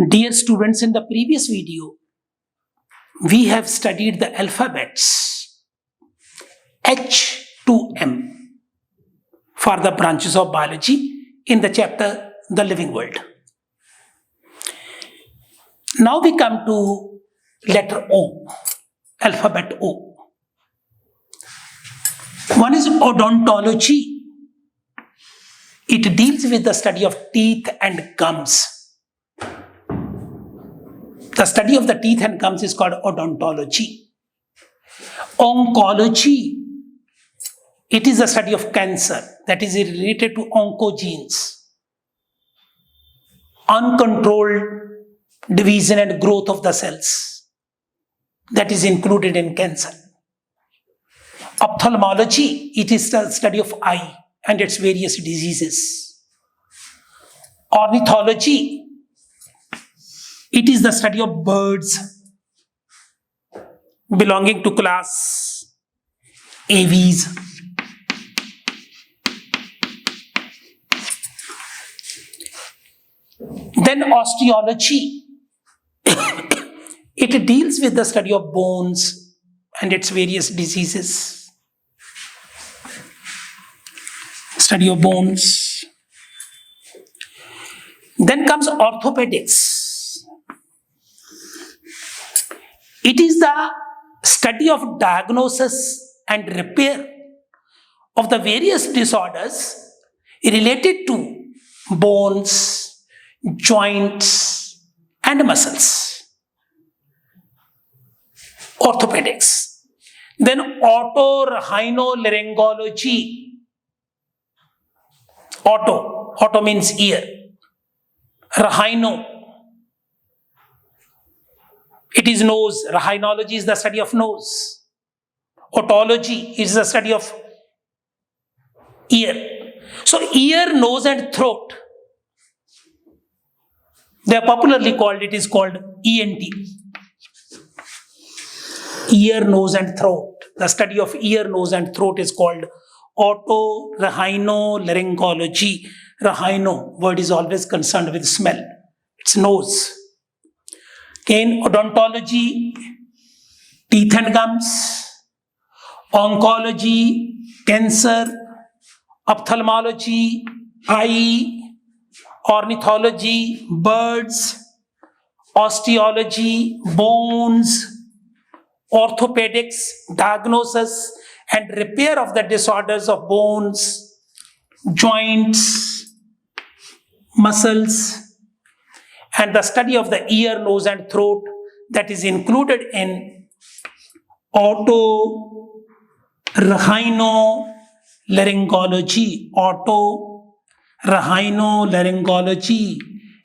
Dear students, in the previous video, we have studied the alphabets H to M for the branches of biology in the chapter The Living World. Now we come to letter O, alphabet O. One is odontology. It deals with the study of teeth and gums. The study of the teeth and gums is called odontology. Oncology, it is the study of cancer, that is related to oncogenes. Uncontrolled division and growth of the cells, that is included in cancer. Ophthalmology, it is the study of eye and its various diseases. Ornithology, it is the study of birds belonging to class aves. Then osteology, it deals with the study of bones and its various diseases. Study of bones. Then comes orthopedics. It is the study of diagnosis and repair of the various disorders related to bones, joints, and muscles. Orthopedics. Then otorhinolaryngology. Auto means ear. Rhino, it is nose. Rhinology is the study of nose. Otology is the study of ear. So ear, nose and throat, they are popularly called, it is called ENT. Ear, nose and throat. The study of ear, nose and throat is called otorhinolaryngology. Rhino word is always concerned with smell. It's nose. Again, odontology, teeth and gums. Oncology, cancer. Ophthalmology, eye. Ornithology, birds. Osteology, bones. Orthopedics, diagnosis and repair of the disorders of bones, joints, muscles, and the study of the ear, nose and throat, that is included in otorhinolaryngology. Otorhinolaryngology.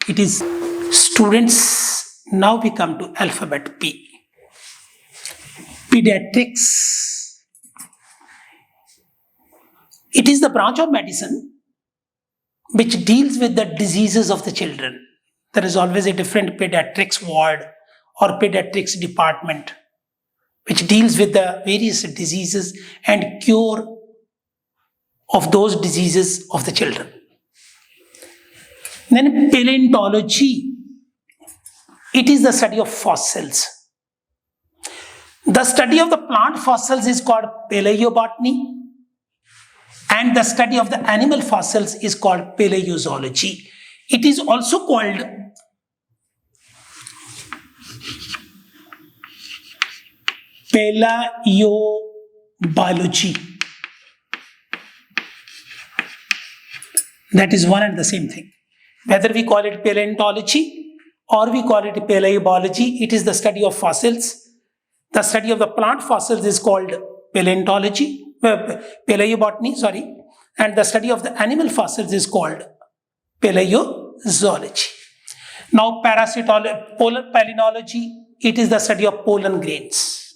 It is, students, now we come to alphabet P. Pediatrics. It is the branch of medicine which deals with the diseases of the children. There is always a different pediatrics ward or pediatrics department which deals with the various diseases and cure of those diseases of the children. Then paleontology, it is the study of fossils. The study of the plant fossils is called paleobotany, and the study of the animal fossils is called paleozoology. It is also called paleobiology. That is one and the same thing. Whether we call it paleontology or we call it paleobiology, it is the study of fossils. The study of the plant fossils is called paleontology, paleobotany, and the study of the animal fossils is called paleozoology. Now, palynology, it is the study of pollen grains.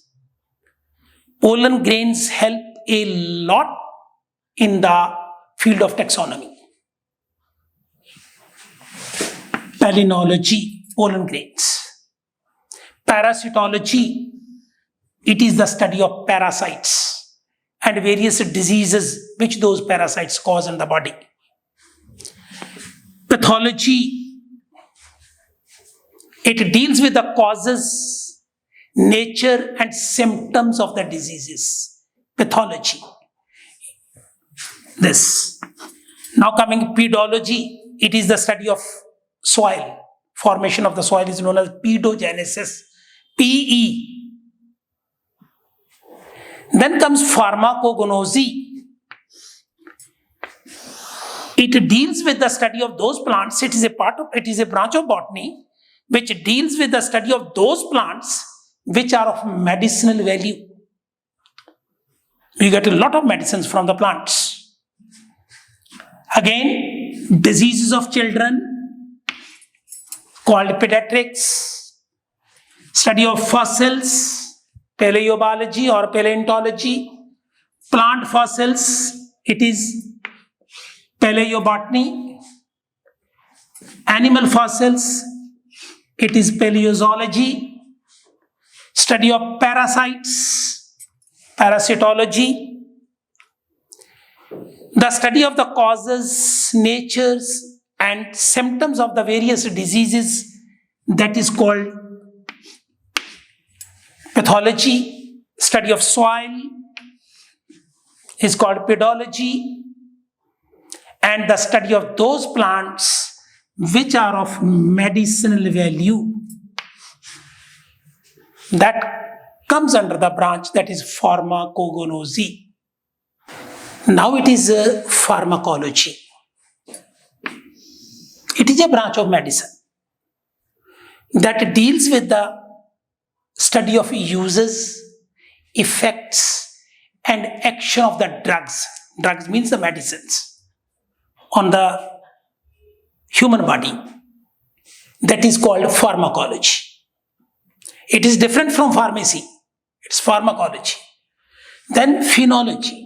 Pollen grains help a lot in the field of taxonomy. Palynology, pollen grains. Parasitology, it is the study of parasites and various diseases which those parasites cause in the body. Pathology, It deals with the causes, nature, and symptoms of the diseases. Pathology. This. Now coming pedology, it is the study of soil. Formation of the soil is known as pedogenesis. PE. Then comes pharmacognosy. It deals with the study of those plants. It is a branch of botany which deals with the study of those plants which are of medicinal value. We get a lot of medicines from the plants. Again, diseases of children called pediatrics. Study of fossils, paleobiology or paleontology. Plant fossils, it is paleobotany. Animal fossils, it is paleozoology. Study of parasites, parasitology. The study of the causes, natures, and symptoms of the various diseases, that is called pathology. Study of soil is called pedology. And the study of those plants which are of medicinal value, that comes under the branch that is pharmacognosy. Now it is pharmacology. It is a branch of medicine that deals with the study of uses, effects, and action of the drugs. Drugs means the medicines on the human body. That is called pharmacology. It is different from pharmacy. It's pharmacology. Then phenology.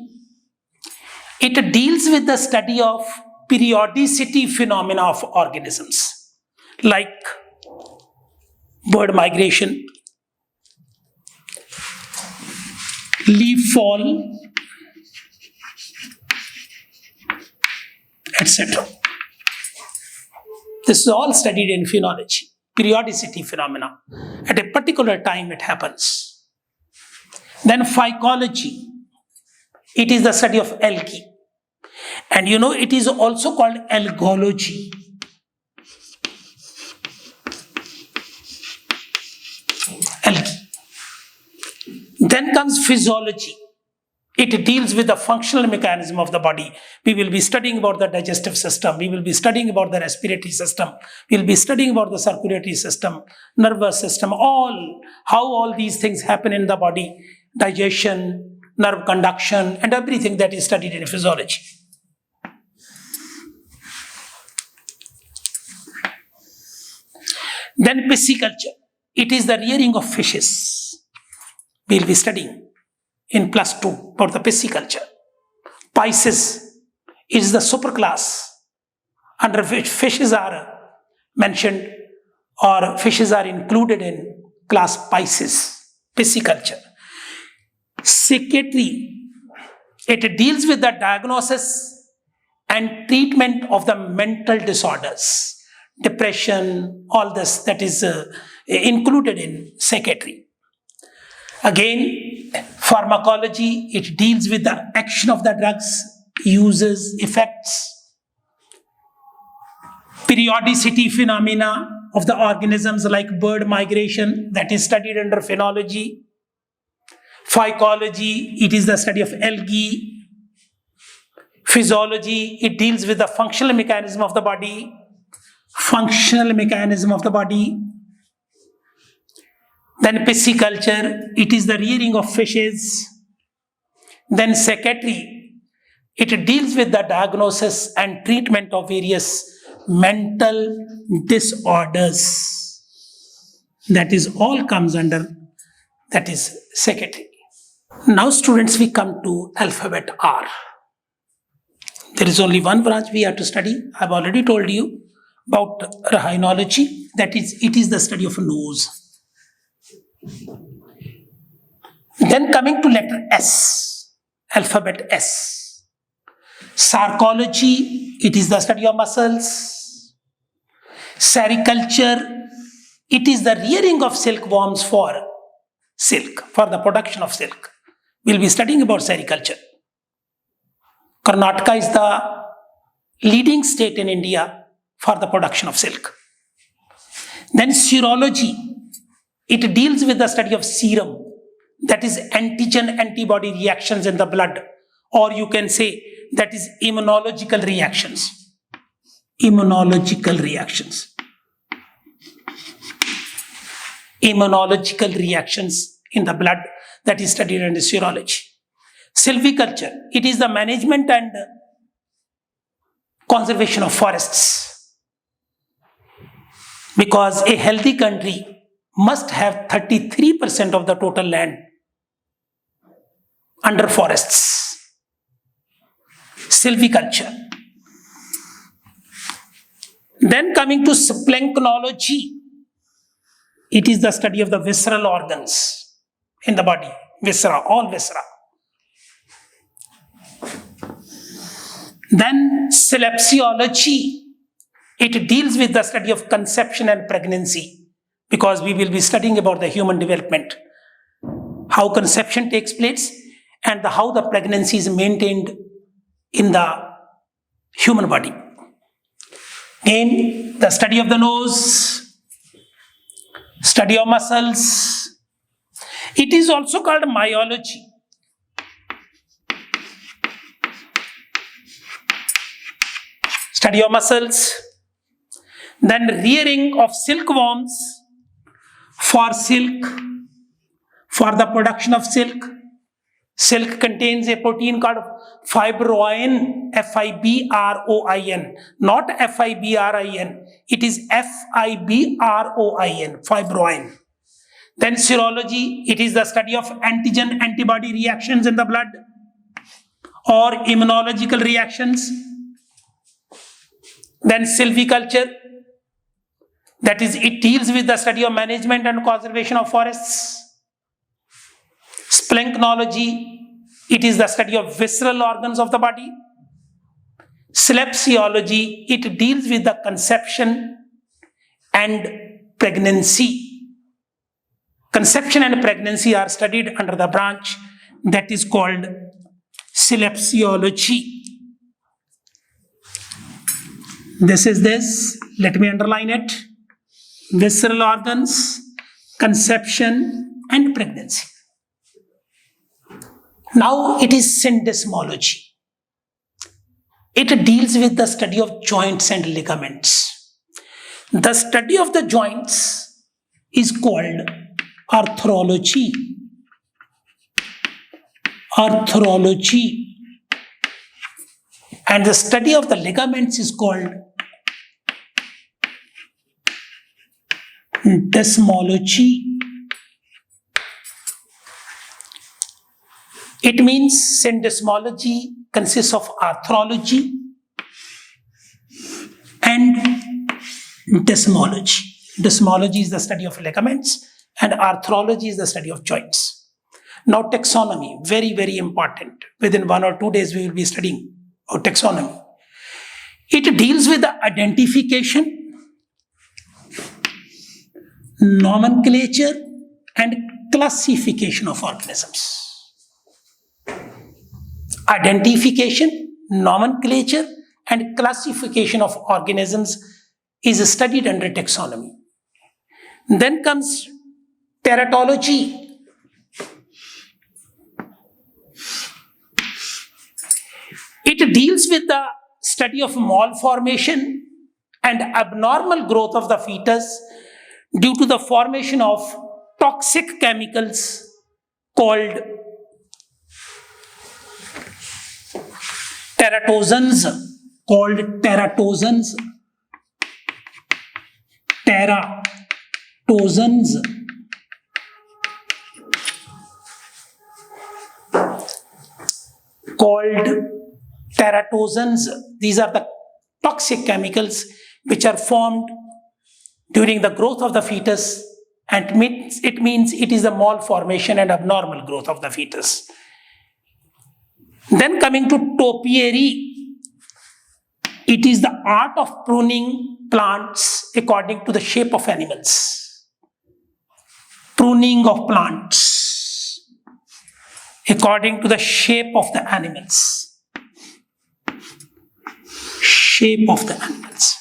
It deals with the study of periodicity phenomena of organisms, like bird migration, leaf fall, etc. This is all studied in phenology, periodicity phenomena. At a particular time it happens. Then phycology, it is the study of algae. And it is also called algology. Algae. Then comes physiology. It deals with the functional mechanism of the body. We will be studying about the digestive system. We will be studying about the respiratory system. We will be studying about the circulatory system, nervous system, how all these things happen in the body, digestion, nerve conduction, and everything that is studied in physiology. Then pisciculture. It is the rearing of fishes. We will be studying in +2 about the pisciculture. Pisces is the superclass under which fishes are mentioned, or fishes are included in class Pisces, pisciculture. Psychiatry, it deals with the diagnosis and treatment of the mental disorders, depression, all this that is included in psychiatry. Again, pharmacology, it deals with the action of the drugs, uses, effects. Periodicity phenomena of the organisms like bird migration, that is studied under phenology. Phycology, it is the study of algae. Physiology, it deals with the functional mechanism of the body. Functional mechanism of the body. Then pisciculture, it is the rearing of fishes. Then psychiatry, it deals with the diagnosis and treatment of various mental disorders. That is all comes under, that is psychiatry. Now students, we come to alphabet R. There is only one branch we have to study. I have already told you about rhinology, that is, it is the study of a nose. Then coming to letter S, alphabet S. Sarcology, it is the study of muscles. Sericulture, it is the rearing of silkworms for silk, for the production of silk. We'll be studying about sericulture. Karnataka is the leading state in India for the production of silk. Then serology, it deals with the study of serum, that is antigen-antibody reactions in the blood, or you can say that is immunological reactions. Immunological reactions. Immunological reactions in the blood, that is studied under serology. Silviculture, it is the management and conservation of forests. Because a healthy country must have 33% of the total land under forests. Silviculture. Then coming to splanchnology, it is the study of the visceral organs in the body, viscera, all viscera. Then synapsiology, it deals with the study of conception and pregnancy, because we will be studying about the human development, how conception takes place and how the pregnancy is maintained in the human body. Again, the study of the nose, study of muscles. It is also called myology. Study of muscles. Then rearing of silkworms for silk, for the production of silk. Silk contains a protein called fibroin, F-I-B-R-O-I-N, not F-I-B-R-I-N. It is F-I-B-R-O-I-N, fibroin. Then serology, it is the study of antigen-antibody reactions in the blood or immunological reactions. Then silviculture, that is, it deals with the study of management and conservation of forests. Splanchnology, it is the study of visceral organs of the body. Synapsiology, it deals with the conception and pregnancy. Conception and pregnancy are studied under the branch that is called synapsiology. This is this, let me underline it. Visceral organs, conception and pregnancy. Now it is syndesmology. It deals with the study of joints and ligaments. The study of the joints is called arthrology. Arthrology. And the study of the ligaments is called desmology. It means syndesmology consists of arthrology and desmology. Desmology is the study of ligaments and arthrology is the study of joints. Now taxonomy, very, very important. Within 1 or 2 days we will be studying about taxonomy. It deals with the identification, nomenclature and classification of organisms. Identification, nomenclature and classification of organisms is studied under taxonomy. Then comes teratology. It deals with the study of malformation and abnormal growth of the fetus due to the formation of toxic chemicals called teratogens, teratogens. These are the toxic chemicals which are formed during the growth of the fetus, and it means it is the malformation and abnormal growth of the fetus. Then coming to topiary, it is the art of pruning plants according to the shape of animals. pruning of plants according to the shape of the animals. Shape of the animals.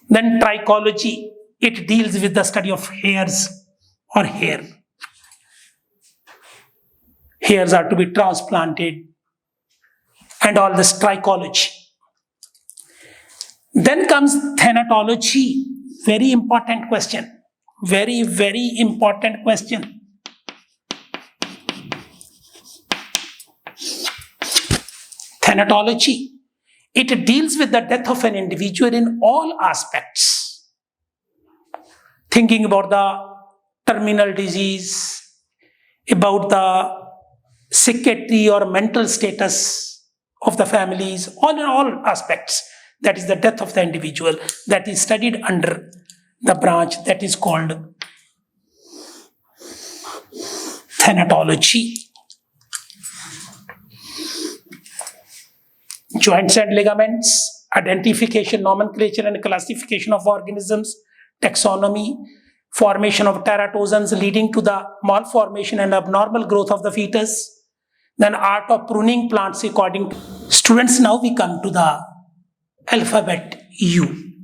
Then trichology, it deals with the study of hairs or hair. Hairs are to be transplanted and all this trichology. Then comes thanatology, very important question. Very, very important question. Thanatology, it deals with the death of an individual in all aspects. Thinking about the terminal disease, about the psychiatry or mental status of the families, all in all aspects. That is the death of the individual that is studied under the branch that is called Thanatology. Joints and ligaments, identification, nomenclature and classification of organisms, taxonomy, formation of teratogens leading to the malformation and abnormal growth of the fetus, then art of pruning plants according to students. Now we come to the alphabet U,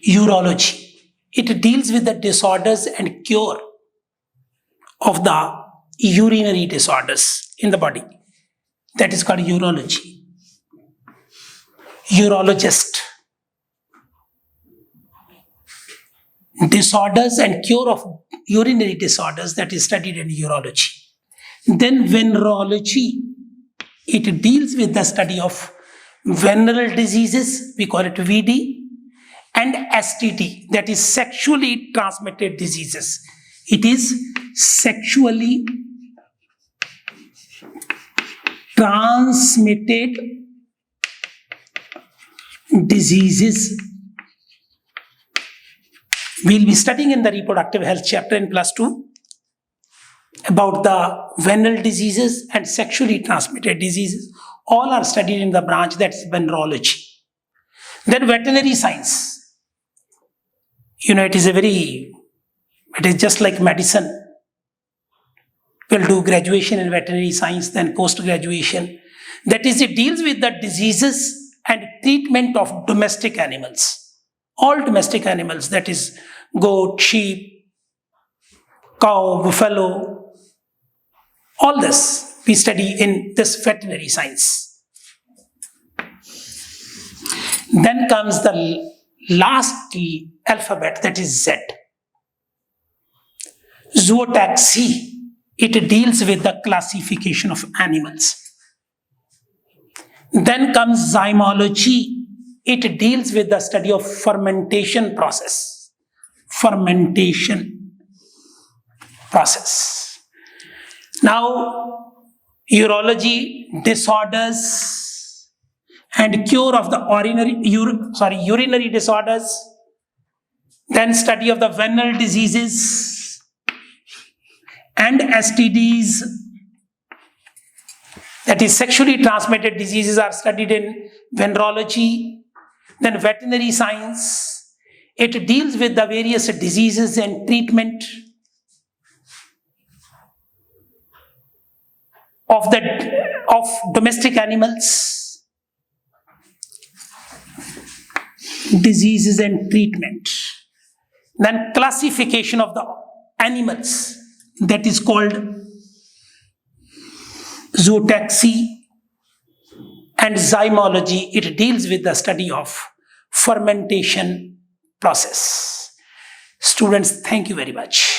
urology. It deals with the disorders and cure of the urinary disorders in the body. That is called urology. Urologist. Disorders and cure of urinary disorders, that is studied in urology. Then venerology. It deals with the study of venereal diseases, we call it VD, and STD, that is sexually transmitted diseases. It is sexually transmitted diseases. We'll be studying in the reproductive health chapter in +2 about the venereal diseases and sexually transmitted diseases. All are studied in the branch that's venerology. Then veterinary science. It is just like medicine. We'll do graduation in veterinary science, then post-graduation. That is, it deals with the diseases and treatment of domestic animals. All domestic animals, that is goat, sheep, cow, buffalo, all this we study in this veterinary science. Then comes the last alphabet, that is Z. Zootaxy, it deals with the classification of animals. Then comes zymology, it deals with the study of fermentation process. Fermentation process. Now, urology, disorders and cure of the urinary disorders. Then study of the venereal diseases and STDs, that is sexually transmitted diseases, are studied in venerology. Then veterinary science, it deals with the various diseases and treatment of domestic animals, diseases and treatment. Then classification of the animals, that is called zootaxy. And zymology, it deals with the study of fermentation process. Students, thank you very much.